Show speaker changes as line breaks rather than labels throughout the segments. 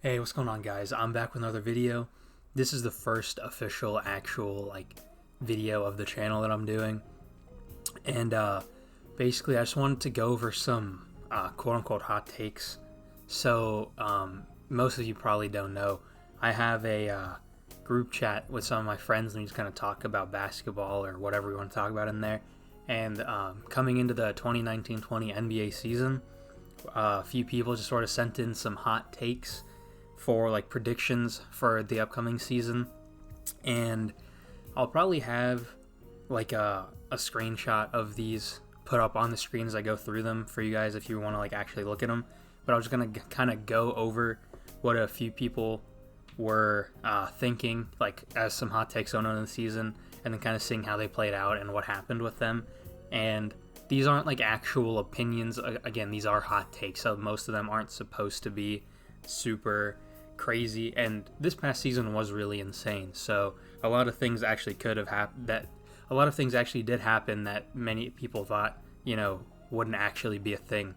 Hey, what's going on, guys? I'm back with another video. This is the first official actual video of the channel that I'm doing. And basically I just wanted to go over some quote-unquote hot takes. So most of you probably don't know, I have a group chat with some of my friends, and we just kind of talk about basketball or whatever we want to talk about in there. And coming into the 2019-20 NBA season, a few people just sort of sent in some hot takes for predictions for the upcoming season, and I'll probably have a screenshot of these put up on the screen as I go through them for you guys if you want to actually look at them. But I was gonna kind of go over what a few people were thinking as some hot takes going on in the season, and then kind of seeing how they played out and what happened with them. And these aren't actual opinions. Again, these are hot takes, so most of them aren't supposed to be super crazy, and this past season was really insane, so a lot of things actually could have happened, a lot of things actually did happen that many people thought wouldn't actually be a thing.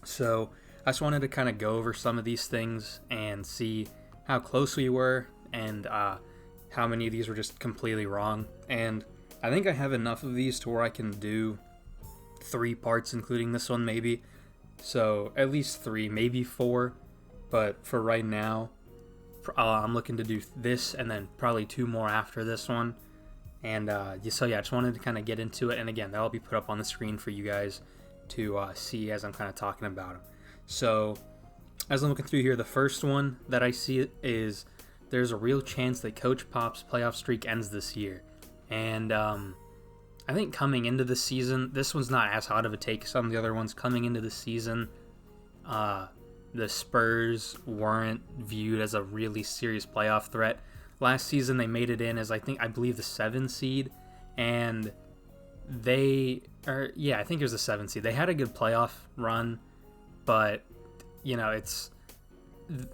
So I just wanted to kind of go over some of these things and see how close we were, and how many of these were just completely wrong. And I think I have enough of these to where I can do 3 parts, including this one maybe, so at least 3, maybe 4. But for right now, I'm looking to do this and then probably 2 more after this one. And so yeah, I just wanted to kind of get into it. And again, that'll be put up on the screen for you guys to see as I'm kind of talking about them. So as I'm looking through here, the first one that I see is there's a real chance that Coach Pop's playoff streak ends this year. And I think coming into the season, this one's not as hot of a take as some of the other ones. Coming into the season, the Spurs weren't viewed as a really serious playoff threat. Last season they made it in as I believe the 7 seed, and I think it was the 7 seed. They had a good playoff run, but it's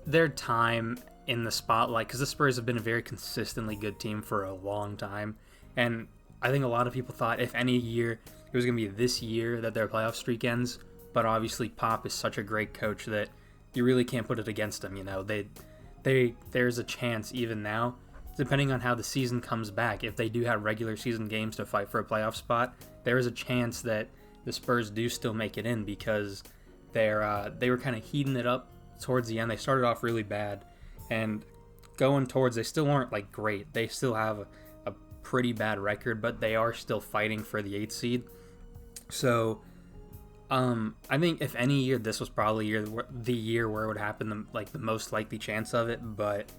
their time in the spotlight, because the Spurs have been a very consistently good team for a long time, and I think a lot of people thought if any year it was going to be this year that their playoff streak ends. But obviously Pop is such a great coach that you really can't put it against them. There's a chance even now, depending on how the season comes back, if they do have regular season games to fight for a playoff spot, there is a chance that the Spurs do still make it in, because they were kind of heating it up towards the end. They started off really bad, and going towards, they still aren't great. They still have a pretty bad record, but they are still fighting for the 8th seed. So I think if any year, this was probably the year where it would happen, the most likely chance of it. But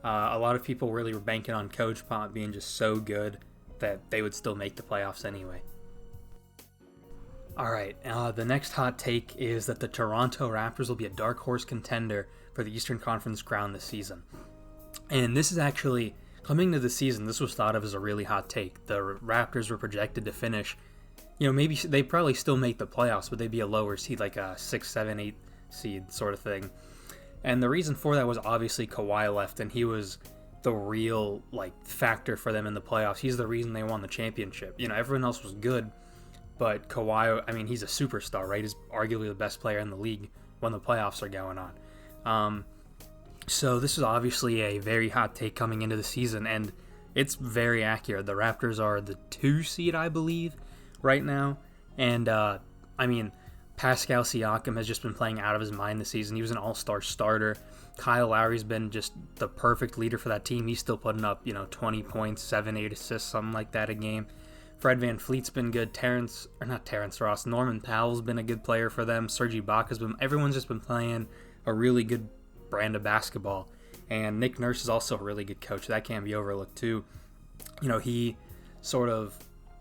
a lot of people really were banking on Coach Pop being just so good that they would still make the playoffs anyway. Alright, the next hot take is that the Toronto Raptors will be a dark horse contender for the Eastern Conference crown this season. And this is actually, coming into the season, this was thought of as a really hot take. The Raptors were projected to finish, maybe they probably still make the playoffs, but they'd be a lower seed, like a 6, 7, 8 seed sort of thing. And the reason for that was obviously Kawhi left, and he was the real factor for them in the playoffs. He's the reason they won the championship. Everyone else was good, but Kawhi, he's a superstar, right? He's arguably the best player in the league when the playoffs are going on. So this is obviously a very hot take coming into the season, and it's very accurate. The Raptors are the 2 seed, I believe, right now. And Pascal Siakam has just been playing out of his mind this season. He was an all-star starter. Kyle Lowry's been just the perfect leader for that team. He's still putting up 20 points, 7, 8 assists, something like that a game. Fred VanVleet's been good. Norman Powell's been a good player for them. Serge Ibaka's everyone's just been playing a really good brand of basketball. And Nick Nurse is also a really good coach. That can't be overlooked too. He sort of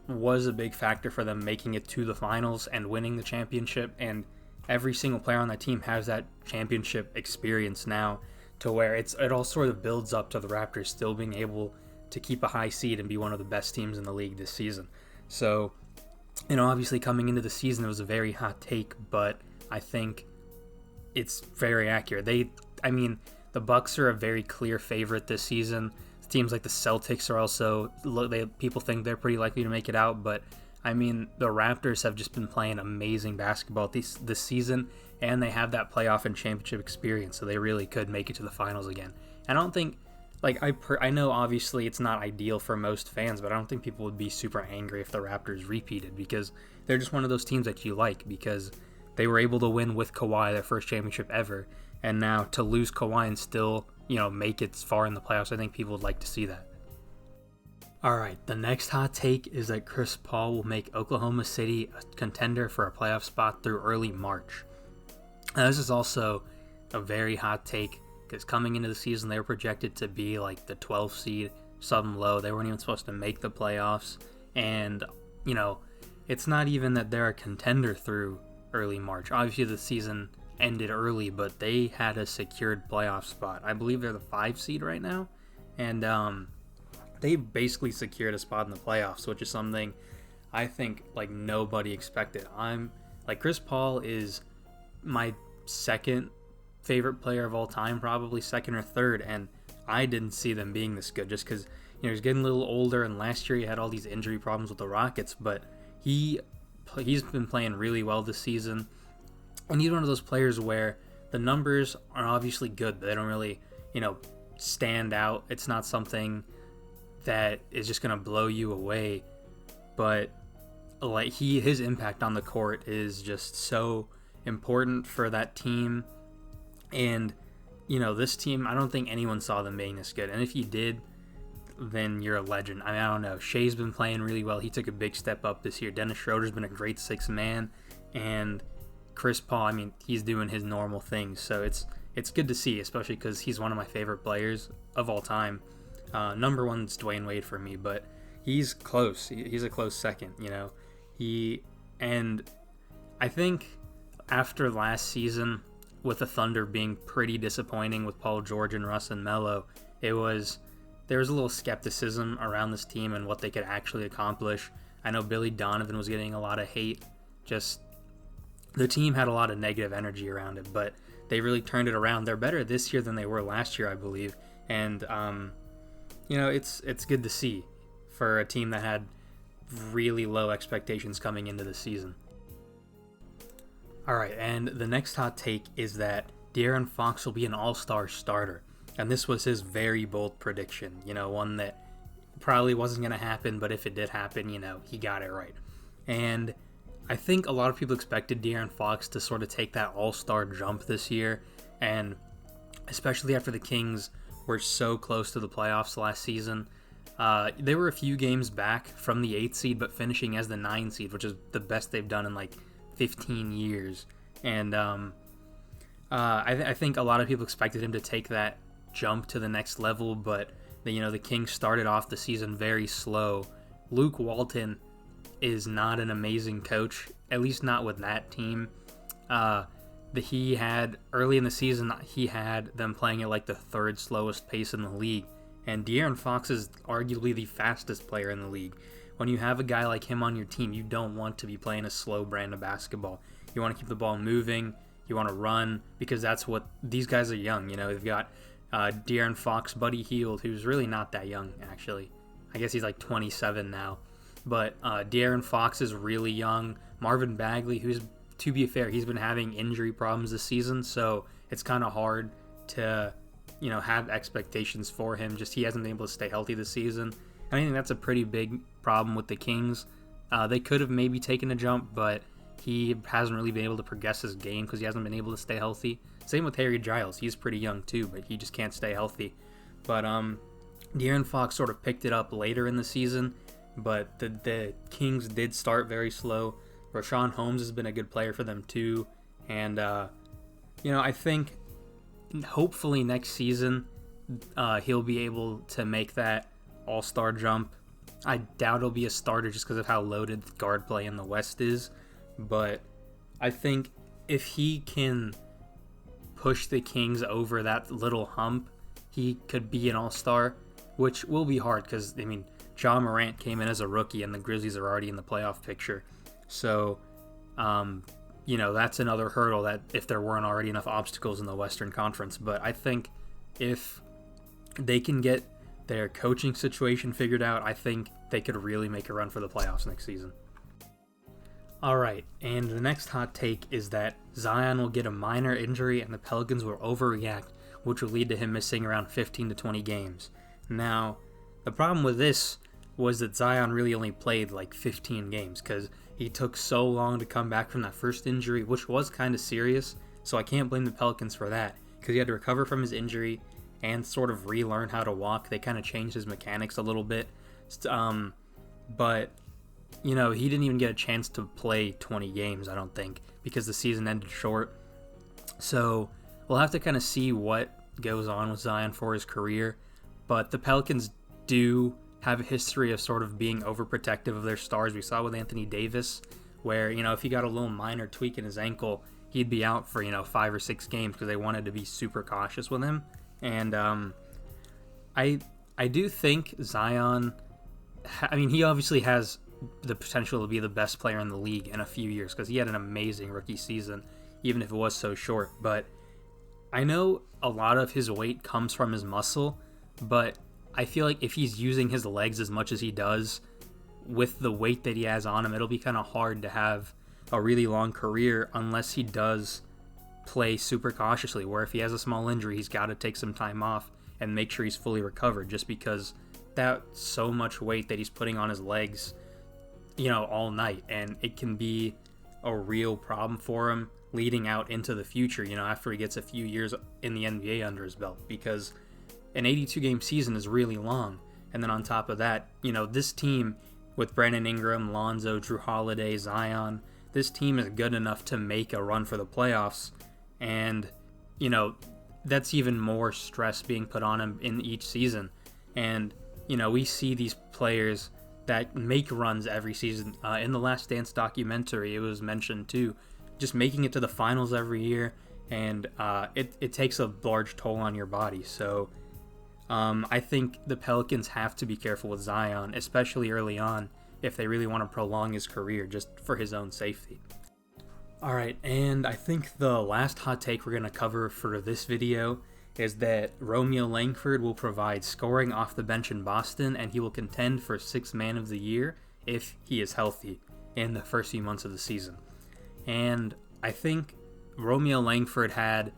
was a big factor for them making it to the finals and winning the championship, and every single player on that team has that championship experience now, to where it all sort of builds up to the Raptors still being able to keep a high seed and be one of the best teams in the league this season. So obviously coming into the season it was a very hot take, but I think it's very accurate. The Bucks are a very clear favorite this season. Teams like the Celtics are also, people think they're pretty likely to make it out, but I mean, the Raptors have just been playing amazing basketball this season, and they have that playoff and championship experience, so they really could make it to the finals again. And I don't think, like, I know obviously it's not ideal for most fans, but I don't think people would be super angry if the Raptors repeated, because they're just one of those teams that you like, because they were able to win with Kawhi, their first championship ever, and now to lose Kawhi and still, make it far in the playoffs, I think people would like to see that. Alright, the next hot take is that Chris Paul will make Oklahoma City a contender for a playoff spot through early March. Now, this is also a very hot take, because coming into the season, they were projected to be like the 12th seed, something low. They weren't even supposed to make the playoffs, and, it's not even that they're a contender through early March. Obviously, the season ended early, but they had a secured playoff spot. I believe they're the 5 seed right now, and they basically secured a spot in the playoffs, which is something I think like nobody expected. Chris Paul is my second favorite player of all time, probably second or third, and I didn't see them being this good just because he's getting a little older, and last year he had all these injury problems with the Rockets, but he's been playing really well this season, and he's one of those players where the numbers are obviously good, but they don't really stand out. It's not something that is just going to blow you away, but like his impact on the court is just so important for that team. And this team, I don't think anyone saw them being this good, and if you did, then you're a legend. I mean, I don't know, Shea's been playing really well. He took a big step up this year. Dennis Schroeder's been a great sixth man, and Chris Paul, I mean, he's doing his normal things, so it's good to see, especially because he's one of my favorite players of all time. Number one's Dwayne Wade for me, but he's close. He's a close second, and I think after last season, with the Thunder being pretty disappointing with Paul George and Russ and Melo, there was a little skepticism around this team and what they could actually accomplish. I know Billy Donovan was getting a lot of hate. Just the team had a lot of negative energy around it, but they really turned it around. They're better this year than they were last year, I believe, and it's good to see for a team that had really low expectations coming into the season. All right, and the next hot take is that De'Aaron Fox will be an all-star starter, and this was his very bold prediction, one that probably wasn't going to happen, but if it did happen, he got it right. And I think a lot of people expected De'Aaron Fox to sort of take that all-star jump this year, and especially after the Kings were so close to the playoffs last season. They were a few games back from the 8th seed, but finishing as the 9th seed, which is the best they've done in like 15 years. And I think a lot of people expected him to take that jump to the next level, but the Kings started off the season very slow. Luke Walton is not an amazing coach, at least not with that team. He had early in the season, he had them playing at like the 3rd slowest pace in the league, and De'Aaron Fox is arguably the fastest player in the league. When you have a guy like him on your team, you don't want to be playing a slow brand of basketball. You want to keep the ball moving, you want to run, because that's what these guys are young. They've got De'Aaron Fox, Buddy Hield, who's really not that young actually. I guess he's like 27 now, but De'Aaron Fox is really young. Marvin Bagley, who's, to be fair, he's been having injury problems this season, so it's kind of hard to, have expectations for him. Just he hasn't been able to stay healthy this season. I think that's a pretty big problem with the Kings. They could have maybe taken a jump, but he hasn't really been able to progress his game because he hasn't been able to stay healthy. Same with Harry Giles. He's pretty young too, but he just can't stay healthy. But De'Aaron Fox sort of picked it up later in the season, but the Kings did start very slow. Rashawn Holmes has been a good player for them too, and I think hopefully next season he'll be able to make that all-star jump. I doubt he'll be a starter just because of how loaded the guard play in the West is, but I think if he can push the Kings over that little hump, he could be an all-star, which will be hard because, Ja Morant came in as a rookie and the Grizzlies are already in the playoff picture. So, that's another hurdle that if there weren't already enough obstacles in the Western Conference. But I think if they can get their coaching situation figured out, I think they could really make a run for the playoffs next season. Alright, and the next hot take is that Zion will get a minor injury and the Pelicans will overreact, which will lead to him missing around 15 to 20 games. Now, the problem with this was that Zion really only played like 15 games because he took so long to come back from that first injury, which was kind of serious, so I can't blame the Pelicans for that because he had to recover from his injury and sort of relearn how to walk. They kind of changed his mechanics a little bit, but you know, he didn't even get a chance to play 20 games, I don't think, because the season ended short. So we'll have to kind of see what goes on with Zion for his career. But the Pelicans do have a history of sort of being overprotective of their stars. We saw with Anthony Davis, where, you know, if he got a little minor tweak in his ankle, he'd be out for, 5 or 6 games because they wanted to be super cautious with him. And I do think Zion, he obviously has the potential to be the best player in the league in a few years because he had an amazing rookie season, even if it was so short. But I know a lot of his weight comes from his muscle, but I feel like if he's using his legs as much as he does with the weight that he has on him, it'll be kind of hard to have a really long career unless he does play super cautiously, where if he has a small injury, he's got to take some time off and make sure he's fully recovered, just because that's so much weight that he's putting on his legs all night, and it can be a real problem for him leading out into the future, after he gets a few years in the NBA under his belt, because an 82-game season is really long. And then on top of that, this team with Brandon Ingram, Lonzo, Drew Holiday, Zion, this team is good enough to make a run for the playoffs, and, that's even more stress being put on him in each season. And, we see these players that make runs every season. In the Last Dance documentary, it was mentioned too, just making it to the finals every year, and it takes a large toll on your body. So I think the Pelicans have to be careful with Zion, especially early on, if they really want to prolong his career, just for his own safety. Alright, and I think the last hot take we're going to cover for this video is that Romeo Langford will provide scoring off the bench in Boston, and he will contend for 6th Man of the Year if he is healthy in the first few months of the season. And I think Romeo Langford had,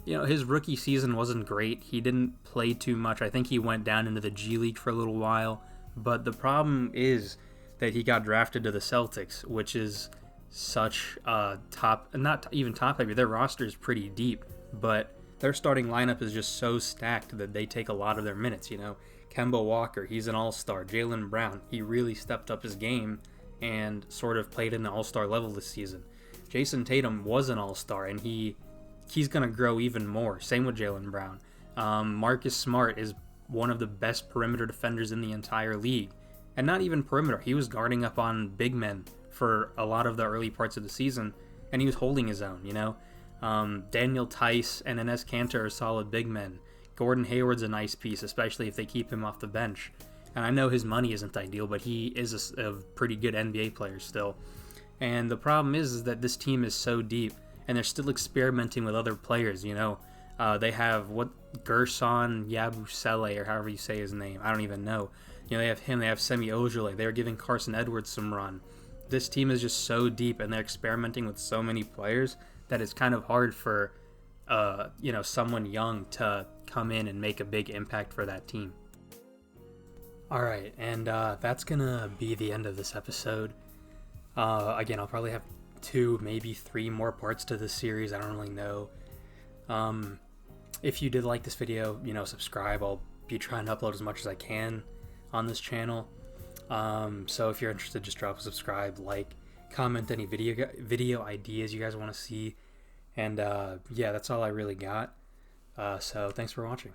his rookie season wasn't great. He didn't play too much. I think he went down into the G League for a little while. But the problem is that he got drafted to the Celtics, which is such not even top heavy. Their roster is pretty deep, but their starting lineup is just so stacked that they take a lot of their minutes. Kemba Walker, he's an all-star. Jaylen Brown, he really stepped up his game and sort of played at an all-star level this season. Jason Tatum was an all-star, and he's going to grow even more. Same with Jaylen Brown. Marcus Smart is one of the best perimeter defenders in the entire league. And not even perimeter. He was guarding up on big men for a lot of the early parts of the season, and he was holding his own, Daniel Tice and Enes Kanter are solid big men. Gordon Hayward's a nice piece, especially if they keep him off the bench. And I know his money isn't ideal, but he is a pretty good NBA player still. And the problem is that this team is so deep, and they're still experimenting with other players, They have Gerson Yabusele, or however you say his name. I don't even know. They have him, they have Semi Ojeleye. They're giving Carson Edwards some run. This team is just so deep, and they're experimenting with so many players that it's kind of hard for, someone young to come in and make a big impact for that team. Alright, and that's going to be the end of this episode. Again, I'll probably have 2, maybe 3 more parts to this series. I don't really know. If you did like this video, subscribe. I'll be trying to upload as much as I can on this channel. So if you're interested, just drop a subscribe, like, comment any video ideas you guys want to see, and yeah, that's all I really got. So thanks for watching.